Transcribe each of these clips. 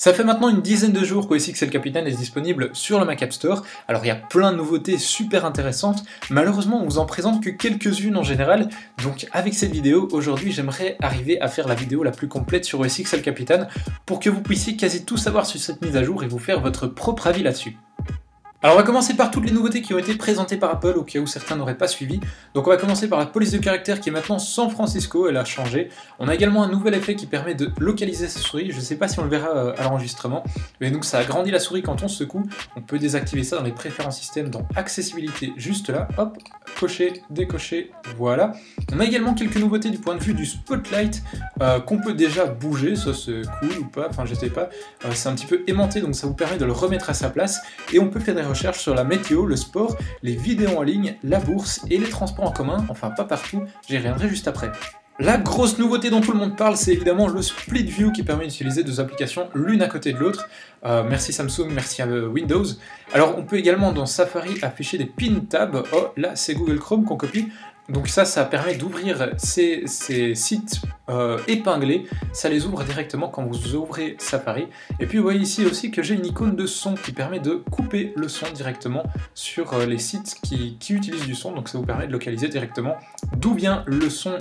Ça fait maintenant une dizaine de jours qu'OS X El Capitan est disponible sur le Mac App Store. Alors il y a plein de nouveautés super intéressantes, malheureusement on vous en présente que quelques-unes en général, donc avec cette vidéo, aujourd'hui j'aimerais arriver à faire la vidéo la plus complète sur OS X El Capitan pour que vous puissiez quasi tout savoir sur cette mise à jour et vous faire votre propre avis là-dessus. Alors on va commencer par toutes les nouveautés qui ont été présentées par Apple au cas où certains n'auraient pas suivi. Donc on va commencer par la police de caractère qui est maintenant San Francisco, elle a changé. On a également un nouvel effet qui permet de localiser sa souris, je ne sais pas si on le verra à l'enregistrement, mais donc ça agrandit la souris quand on secoue. On peut désactiver ça dans les préférences système, dans accessibilité juste là, hop, cocher, décocher, voilà. On a également quelques nouveautés du point de vue du spotlight qu'on peut déjà bouger, ça c'est cool ou pas, enfin je sais pas. C'est un petit peu aimanté donc ça vous permet de le remettre à sa place et on peut faire des recherches sur la météo, le sport, les vidéos en ligne, la bourse et les transports en commun, enfin pas partout, j'y reviendrai juste après. La grosse nouveauté dont tout le monde parle, c'est évidemment le Split View qui permet d'utiliser deux applications l'une à côté de l'autre. Merci Samsung, merci à Windows. Alors on peut également dans Safari afficher des pin tabs. Oh là c'est Google Chrome qu'on copie. Donc ça permet d'ouvrir ces sites épinglés, ça les ouvre directement quand vous ouvrez Safari. Et puis vous voyez ici aussi que j'ai une icône de son qui permet de couper le son directement sur les sites qui utilisent du son, donc ça vous permet de localiser directement d'où vient le son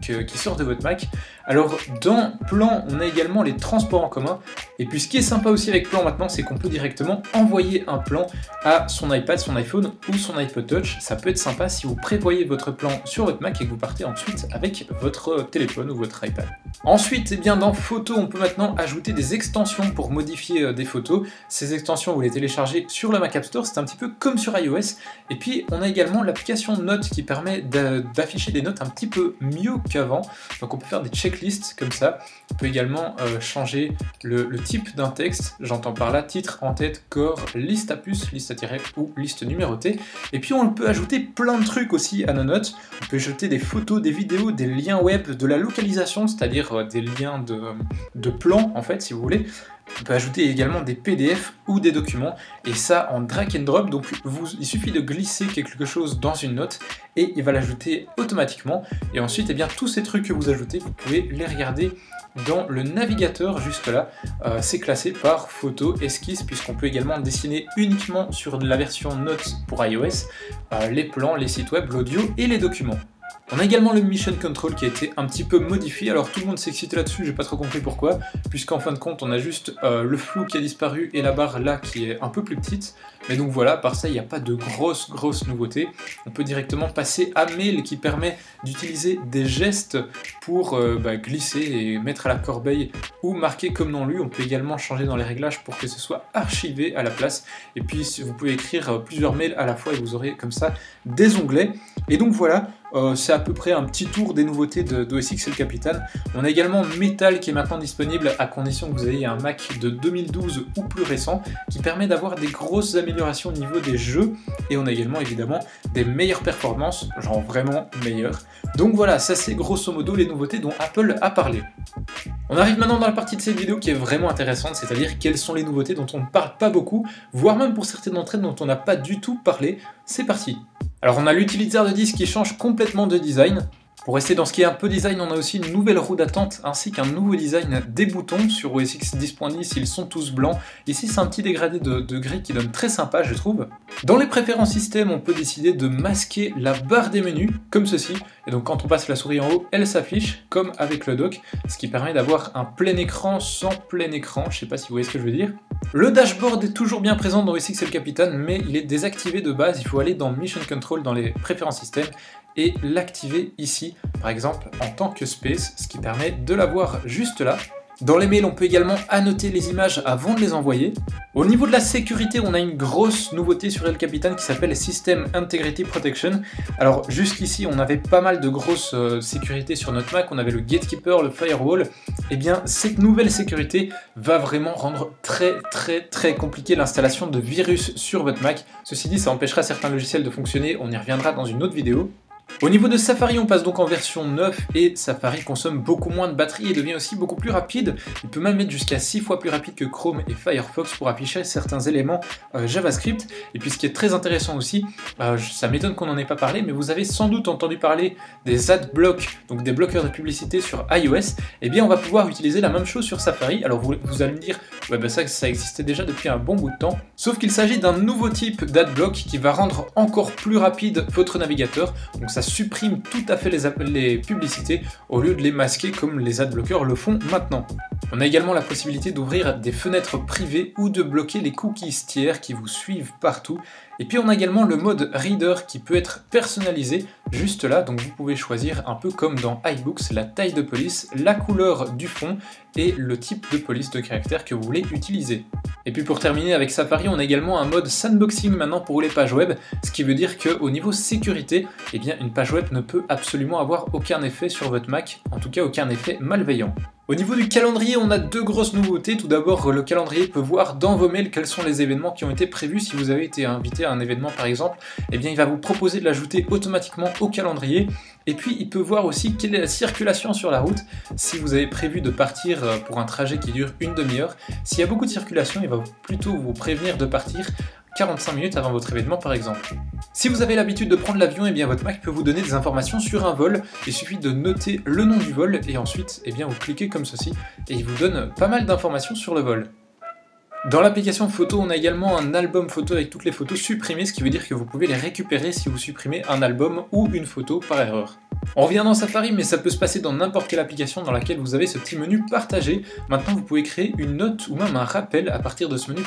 qui sort de votre Mac. Alors dans Plan, on a également les transports en commun, et puis ce qui est sympa aussi avec Plan maintenant, c'est qu'on peut directement envoyer un plan à son iPad, son iPhone ou son iPod Touch. Ça peut être sympa si vous prévoyez votre plan sur votre Mac et que vous partez ensuite avec votre téléphone ou votre iPad. Ensuite, eh bien, dans Photos, on peut maintenant ajouter des extensions pour modifier des photos. Ces extensions, vous les téléchargez sur le Mac App Store, c'est un petit peu comme sur iOS. Et puis, on a également l'application Notes qui permet d'afficher des notes un petit peu mieux qu'avant. Donc, on peut faire des checklists comme ça. On peut également changer le type d'un texte. J'entends par là titre, en-tête, corps, liste à puce, liste à tiret ou liste numérotée. Et puis, on peut ajouter plein de trucs aussi à nos notes. On peut ajouter des photos, des vidéos, des liens web, de la localisation, c'est-à-dire des liens de plans en fait si vous voulez. On peut ajouter également des PDF ou des documents et ça en drag and drop, donc il suffit de glisser quelque chose dans une note et il va l'ajouter automatiquement. Et ensuite eh bien, tous ces trucs que vous ajoutez, vous pouvez les regarder dans le navigateur juste là. C'est classé par photo, esquisse, puisqu'on peut également dessiner uniquement sur la version Notes pour iOS les plans, les sites web, l'audio et les documents. On a également le Mission Control qui a été un petit peu modifié, alors tout le monde s'est excité là-dessus, j'ai pas trop compris pourquoi, puisqu'en fin de compte on a juste le flou qui a disparu et la barre là qui est un peu plus petite, mais donc voilà, par ça il n'y a pas de grosses nouveautés. On peut directement passer à Mail qui permet d'utiliser des gestes pour glisser et mettre à la corbeille ou marquer comme non lu. On peut également changer dans les réglages pour que ce soit archivé à la place, et puis vous pouvez écrire plusieurs mails à la fois et vous aurez comme ça des onglets, et donc voilà. C'est à peu près un petit tour des nouveautés d'OS X El Capitan. On a également Metal qui est maintenant disponible à condition que vous ayez un Mac de 2012 ou plus récent qui permet d'avoir des grosses améliorations au niveau des jeux et on a également évidemment des meilleures performances, genre vraiment meilleures. Donc voilà, ça c'est grosso modo les nouveautés dont Apple a parlé. On arrive maintenant dans la partie de cette vidéo qui est vraiment intéressante, c'est-à-dire quelles sont les nouveautés dont on ne parle pas beaucoup, voire même pour certaines d'entre elles dont on n'a pas du tout parlé. C'est parti. Alors on a l'utilisateur de disque qui change complètement de design. Pour rester dans ce qui est un peu design, on a aussi une nouvelle roue d'attente ainsi qu'un nouveau design des boutons. Sur OS X 10.10, ils sont tous blancs. Ici, c'est un petit dégradé de gris qui donne très sympa, je trouve. Dans les préférences système, on peut décider de masquer la barre des menus, comme ceci. Et donc quand on passe la souris en haut, elle s'affiche, comme avec le dock, ce qui permet d'avoir un plein écran sans plein écran. Je sais pas si vous voyez ce que je veux dire. Le dashboard est toujours bien présent dans OS X El Capitan, mais il est désactivé de base. Il faut aller dans Mission Control, dans les préférences système, et l'activer ici, par exemple en tant que space, ce qui permet de l'avoir juste là. Dans les mails, on peut également annoter les images avant de les envoyer. Au niveau de la sécurité, on a une grosse nouveauté sur El Capitan qui s'appelle System Integrity Protection. Alors jusqu'ici, on avait pas mal de grosses sécurités sur notre Mac, on avait le Gatekeeper, le Firewall. Eh bien, cette nouvelle sécurité va vraiment rendre très compliqué l'installation de virus sur votre Mac. Ceci dit, ça empêchera certains logiciels de fonctionner, on y reviendra dans une autre vidéo. Au niveau de Safari, on passe donc en version 9 et Safari consomme beaucoup moins de batterie et devient aussi beaucoup plus rapide. Il peut même être jusqu'à 6 fois plus rapide que Chrome et Firefox pour afficher certains éléments JavaScript. Et puis ce qui est très intéressant aussi, ça m'étonne qu'on n'en ait pas parlé, mais vous avez sans doute entendu parler des adblocks, donc des bloqueurs de publicité sur iOS. Eh bien on va pouvoir utiliser la même chose sur Safari. Alors vous allez me dire, Ouais, bah ça existait déjà depuis un bon bout de temps. Sauf qu'il s'agit d'un nouveau type d'adblock qui va rendre encore plus rapide votre navigateur. Donc ça supprime tout à fait les publicités au lieu de les masquer comme les adblockers le font maintenant. On a également la possibilité d'ouvrir des fenêtres privées ou de bloquer les cookies tiers qui vous suivent partout. Et puis on a également le mode Reader qui peut être personnalisé juste là, donc vous pouvez choisir un peu comme dans iBooks la taille de police, la couleur du fond et le type de police de caractère que vous voulez utiliser. Et puis pour terminer avec Safari, on a également un mode sandboxing maintenant pour les pages web, ce qui veut dire qu'au niveau sécurité, eh bien une page web ne peut absolument avoir aucun effet sur votre Mac, en tout cas aucun effet malveillant. Au niveau du calendrier, on a deux grosses nouveautés. Tout d'abord, le calendrier peut voir dans vos mails quels sont les événements qui ont été prévus. Si vous avez été invité à un événement par exemple, eh bien il va vous proposer de l'ajouter automatiquement au calendrier. Et puis il peut voir aussi quelle est la circulation sur la route. Si vous avez prévu de partir pour un trajet qui dure une demi-heure, s'il y a beaucoup de circulation, il va plutôt vous prévenir de partir 45 minutes avant votre événement par exemple. Si vous avez l'habitude de prendre l'avion, eh bien votre Mac peut vous donner des informations sur un vol. Il suffit de noter le nom du vol et ensuite eh bien, vous cliquez comme ceci et il vous donne pas mal d'informations sur le vol. Dans l'application photo, on a également un album photo avec toutes les photos supprimées, ce qui veut dire que vous pouvez les récupérer si vous supprimez un album ou une photo par erreur. On revient dans Safari, mais ça peut se passer dans n'importe quelle application dans laquelle vous avez ce petit menu partagé. Maintenant, vous pouvez créer une note ou même un rappel à partir de ce menu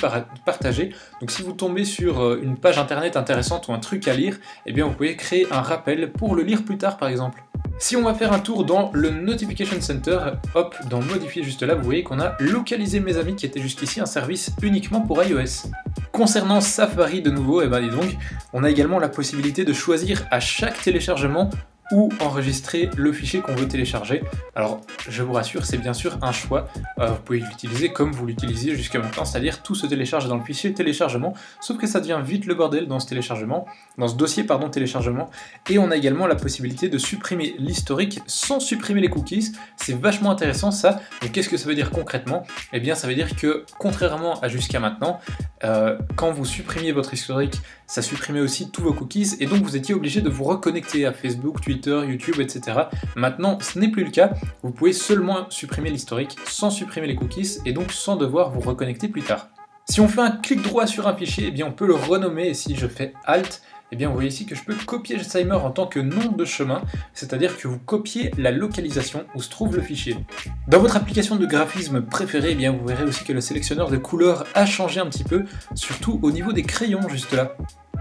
partagé. Donc si vous tombez sur une page internet intéressante ou un truc à lire, eh bien vous pouvez créer un rappel pour le lire plus tard par exemple. Si on va faire un tour dans le Notification Center, hop, dans Modifier juste là, vous voyez qu'on a localisé Mes Amis qui était jusqu'ici un service uniquement pour iOS. Concernant Safari de nouveau, eh ben dis donc, on a également la possibilité de choisir à chaque téléchargement ou enregistrer le fichier qu'on veut télécharger. Alors je vous rassure, c'est bien sûr un choix, vous pouvez l'utiliser comme vous l'utilisiez jusqu'à maintenant, c'est-à-dire tout se télécharge dans le fichier téléchargement, sauf que ça devient vite le bordel dans ce dossier téléchargement, et on a également la possibilité de supprimer l'historique sans supprimer les cookies. C'est vachement intéressant ça. Donc qu'est-ce que ça veut dire concrètement? Eh bien ça veut dire que contrairement à jusqu'à maintenant, quand vous supprimiez votre historique, ça supprimait aussi tous vos cookies et donc vous étiez obligé de vous reconnecter à Facebook, Twitter, YouTube, etc. Maintenant, ce n'est plus le cas. Vous pouvez seulement supprimer l'historique sans supprimer les cookies et donc sans devoir vous reconnecter plus tard. Si on fait un clic droit sur un fichier, eh bien on peut le renommer et si je fais Alt, eh bien vous voyez ici que je peux copier Alzheimer en tant que nom de chemin, c'est-à-dire que vous copiez la localisation où se trouve le fichier. Dans votre application de graphisme préférée, eh bien vous verrez aussi que le sélectionneur de couleurs a changé un petit peu, surtout au niveau des crayons juste là.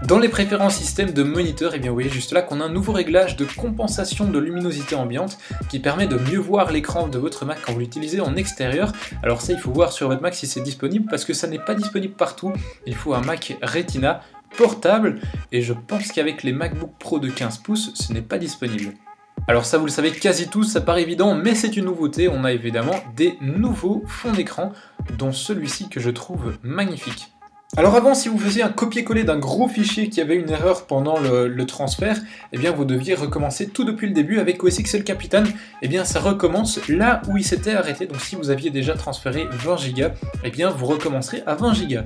Dans les préférences système de moniteur, eh bien vous voyez juste là qu'on a un nouveau réglage de compensation de luminosité ambiante qui permet de mieux voir l'écran de votre Mac quand vous l'utilisez en extérieur. Alors ça, il faut voir sur votre Mac si c'est disponible parce que ça n'est pas disponible partout. Il faut un Mac Retina portable et je pense qu'avec les MacBook Pro de 15 pouces, ce n'est pas disponible. Alors ça, vous le savez quasi tous, ça paraît évident, mais c'est une nouveauté. On a évidemment des nouveaux fonds d'écran, dont celui-ci que je trouve magnifique. Alors avant, si vous faisiez un copier-coller d'un gros fichier qui avait une erreur pendant le transfert, eh bien vous deviez recommencer tout depuis le début. Avec OS X Capitan, eh bien ça recommence là où il s'était arrêté. Donc si vous aviez déjà transféré 20 Go, eh bien vous recommencerez à 20 Go.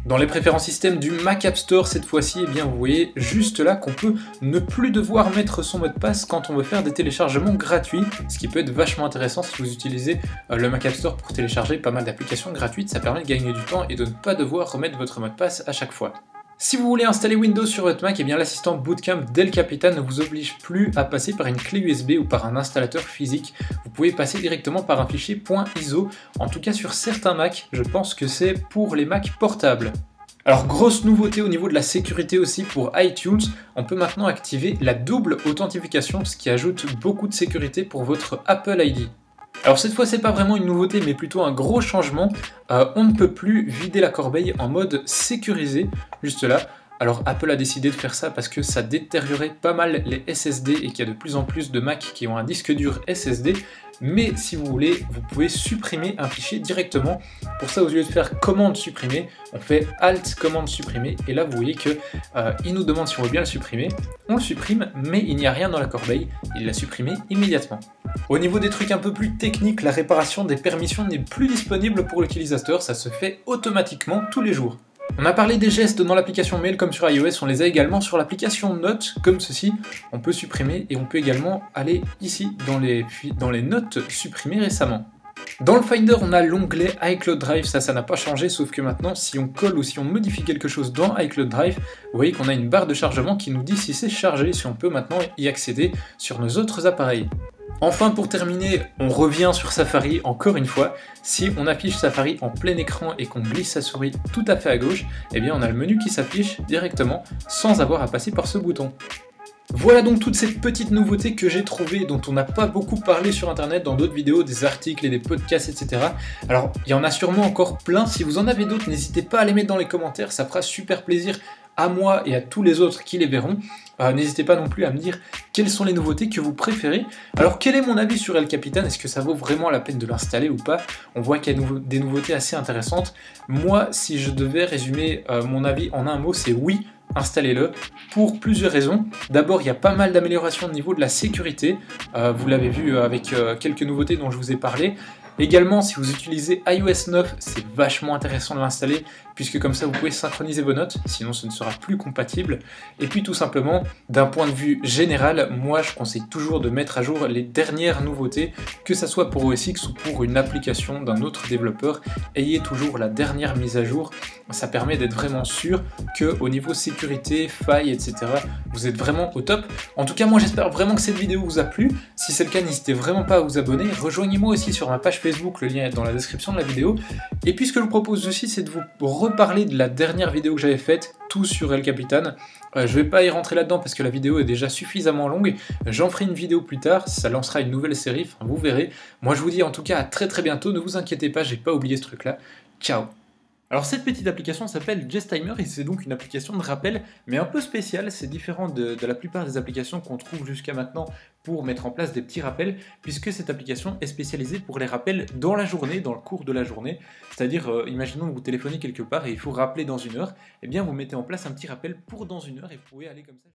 Dans les préférences système du Mac App Store, cette fois-ci, eh bien vous voyez juste là qu'on peut ne plus devoir mettre son mot de passe quand on veut faire des téléchargements gratuits, ce qui peut être vachement intéressant si vous utilisez le Mac App Store pour télécharger pas mal d'applications gratuites. Ça permet de gagner du temps et de ne pas devoir remettre votre mot de passe à chaque fois. Si vous voulez installer Windows sur votre Mac, eh bien l'assistant Bootcamp d'El Capitan ne vous oblige plus à passer par une clé USB ou par un installateur physique. Vous pouvez passer directement par un fichier .iso. En tout cas sur certains Mac, je pense que c'est pour les Mac portables. Alors grosse nouveauté au niveau de la sécurité aussi pour iTunes, on peut maintenant activer la double authentification, ce qui ajoute beaucoup de sécurité pour votre Apple ID. Alors cette fois c'est pas vraiment une nouveauté mais plutôt un gros changement, on ne peut plus vider la corbeille en mode sécurisé, juste là. Alors Apple a décidé de faire ça parce que ça détériorait pas mal les SSD et qu'il y a de plus en plus de Mac qui ont un disque dur SSD, mais si vous voulez, vous pouvez supprimer un fichier directement. Pour ça, au lieu de faire commande supprimer, on fait Alt commande supprimer et là vous voyez que il nous demande si on veut bien le supprimer. On le supprime, mais il n'y a rien dans la corbeille, il l'a supprimé immédiatement. Au niveau des trucs un peu plus techniques, la réparation des permissions n'est plus disponible pour l'utilisateur, ça se fait automatiquement tous les jours. On a parlé des gestes dans l'application Mail comme sur iOS, on les a également sur l'application Notes, comme ceci. On peut supprimer et on peut également aller ici dans les notes supprimées récemment. Dans le Finder, on a l'onglet iCloud Drive, ça n'a pas changé, sauf que maintenant, si on colle ou si on modifie quelque chose dans iCloud Drive, vous voyez qu'on a une barre de chargement qui nous dit si c'est chargé, si on peut maintenant y accéder sur nos autres appareils. Enfin, pour terminer, on revient sur Safari encore une fois. Si on affiche Safari en plein écran et qu'on glisse sa souris tout à fait à gauche, eh bien on a le menu qui s'affiche directement sans avoir à passer par ce bouton. Voilà donc toutes ces petites nouveautés que j'ai trouvées, dont on n'a pas beaucoup parlé sur internet, dans d'autres vidéos, des articles et des podcasts, etc. Alors, il y en a sûrement encore plein. Si vous en avez d'autres, n'hésitez pas à les mettre dans les commentaires, ça fera super plaisir à moi et à tous les autres qui les verront. N'hésitez pas non plus à me dire quelles sont les nouveautés que vous préférez. Alors, quel est mon avis sur El Capitan? Est-ce que ça vaut vraiment la peine de l'installer ou pas? On voit qu'il y a des nouveautés assez intéressantes. Moi, si je devais résumer mon avis en un mot, c'est oui. Installez-le pour plusieurs raisons. D'abord, il y a pas mal d'améliorations au niveau de la sécurité. Vous l'avez vu avec quelques nouveautés dont je vous ai parlé. Également, si vous utilisez iOS 9, c'est vachement intéressant de l'installer, puisque comme ça vous pouvez synchroniser vos notes, sinon ce ne sera plus compatible. Et puis tout simplement, d'un point de vue général, moi je conseille toujours de mettre à jour les dernières nouveautés, que ça soit pour OS X ou pour une application d'un autre développeur. Ayez toujours la dernière mise à jour, ça permet d'être vraiment sûr qu'au niveau sécurité, failles, etc., vous êtes vraiment au top. En tout cas, moi j'espère vraiment que cette vidéo vous a plu. Si c'est le cas, n'hésitez vraiment pas à vous abonner. Rejoignez-moi aussi sur ma page Facebook, le lien est dans la description de la vidéo. Et puis ce que je vous propose aussi, c'est de vous reparler de la dernière vidéo que j'avais faite, tout sur El Capitan. Je vais pas y rentrer là-dedans parce que la vidéo est déjà suffisamment longue. J'en ferai une vidéo plus tard, ça lancera une nouvelle série, enfin, vous verrez. Moi je vous dis en tout cas à très bientôt, ne vous inquiétez pas, j'ai pas oublié ce truc-là. Ciao! Alors cette petite application s'appelle Jestimer et c'est donc une application de rappel mais un peu spéciale, c'est différent de la plupart des applications qu'on trouve jusqu'à maintenant pour mettre en place des petits rappels, puisque cette application est spécialisée pour les rappels dans la journée, dans le cours de la journée, c'est-à-dire imaginons que vous téléphonez quelque part et il faut rappeler dans une heure, et bien vous mettez en place un petit rappel pour dans une heure et vous pouvez aller comme ça.